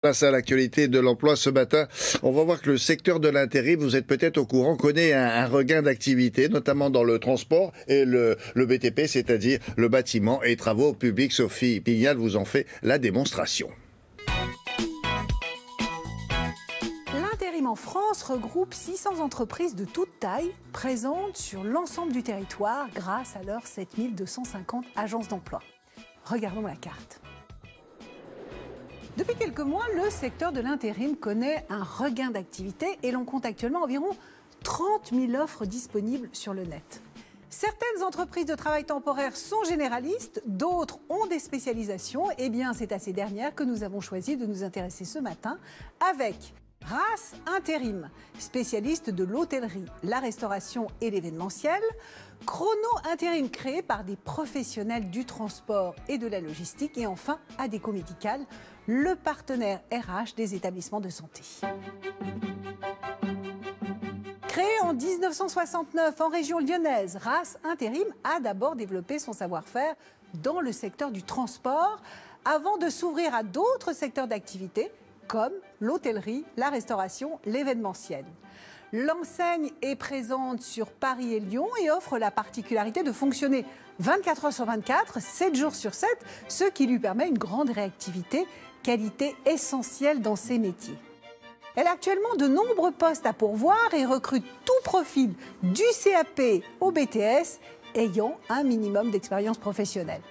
Place à l'actualité de l'emploi ce matin, on va voir que le secteur de l'intérim, vous êtes peut-être au courant, connaît un regain d'activité, notamment dans le transport et le BTP, c'est-à-dire le bâtiment et travaux publics. Sophie Pignal vous en fait la démonstration. L'intérim en France regroupe 600 entreprises de toute taille présentes sur l'ensemble du territoire grâce à leurs 7250 agences d'emploi. Regardons la carte. Depuis quelques mois, le secteur de l'intérim connaît un regain d'activité et l'on compte actuellement environ 30 000 offres disponibles sur le net. Certaines entreprises de travail temporaire sont généralistes, d'autres ont des spécialisations. Eh bien, c'est à ces dernières que nous avons choisi de nous intéresser ce matin avec RAS Intérim, spécialiste de l'hôtellerie, la restauration et l'événementiel. Chrono Intérim, créé par des professionnels du transport et de la logistique. Et enfin, Adéco Médical, le partenaire RH des établissements de santé. Créé en 1969 en région lyonnaise, RAS Intérim a d'abord développé son savoir-faire dans le secteur du transport avant de s'ouvrir à d'autres secteurs d'activité comme l'hôtellerie, la restauration, l'événementiel. L'enseigne est présente sur Paris et Lyon et offre la particularité de fonctionner 24 heures sur 24, 7 jours sur 7, ce qui lui permet une grande réactivité, qualité essentielle dans ses métiers. Elle a actuellement de nombreux postes à pourvoir et recrute tout profil du CAP au BTS ayant un minimum d'expérience professionnelle.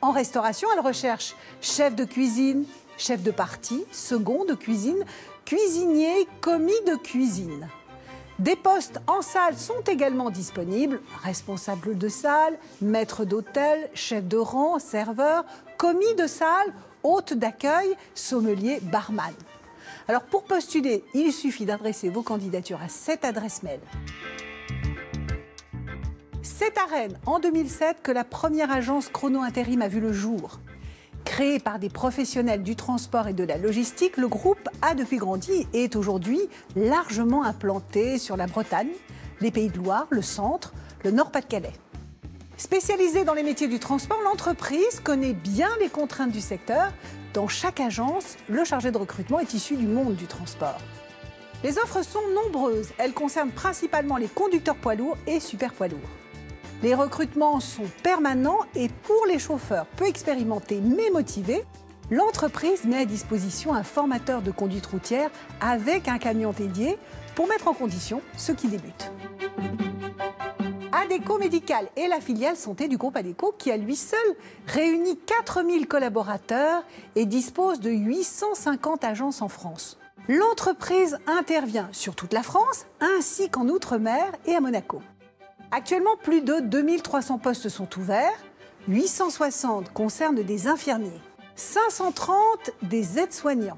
En restauration, elle recherche chef de cuisine, chef de partie, second de cuisine, cuisinier, commis de cuisine. Des postes en salle sont également disponibles, responsable de salle, maître d'hôtel, chef de rang, serveur, commis de salle, hôte d'accueil, sommelier, barman. Alors pour postuler, il suffit d'adresser vos candidatures à cette adresse mail. C'est à Rennes, en 2007, que la première agence Chrono Intérim a vu le jour. Créé par des professionnels du transport et de la logistique, le groupe a depuis grandi et est aujourd'hui largement implanté sur la Bretagne, les Pays de Loire, le centre, le Nord-Pas-de-Calais. Spécialisée dans les métiers du transport, l'entreprise connaît bien les contraintes du secteur. Dans chaque agence, le chargé de recrutement est issu du monde du transport. Les offres sont nombreuses. Elles concernent principalement les conducteurs poids lourds et super poids lourds. Les recrutements sont permanents et pour les chauffeurs peu expérimentés mais motivés, l'entreprise met à disposition un formateur de conduite routière avec un camion dédié pour mettre en condition ceux qui débutent. Adéco Médical est la filiale santé du groupe Adéco qui, à lui seul, réunit 4000 collaborateurs et dispose de 850 agences en France. L'entreprise intervient sur toute la France ainsi qu'en Outre-mer et à Monaco. Actuellement, plus de 2300 postes sont ouverts, 860 concernent des infirmiers, 530 des aides-soignants,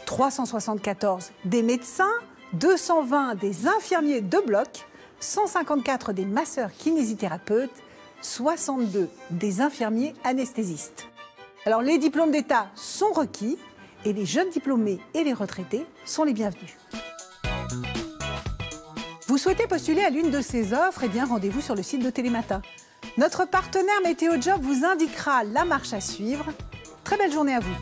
374 des médecins, 220 des infirmiers de bloc, 154 des masseurs kinésithérapeutes, 62 des infirmiers anesthésistes. Alors les diplômes d'État sont requis et les jeunes diplômés et les retraités sont les bienvenus. Vous souhaitez postuler à l'une de ces offres? Eh bien, rendez-vous sur le site de Télématin. Notre partenaire Météo Job vous indiquera la marche à suivre. Très belle journée à vous.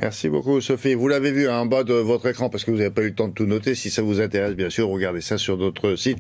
Merci beaucoup Sophie. Vous l'avez vu en bas de votre écran parce que vous n'avez pas eu le temps de tout noter. Si ça vous intéresse, bien sûr, regardez ça sur notre site.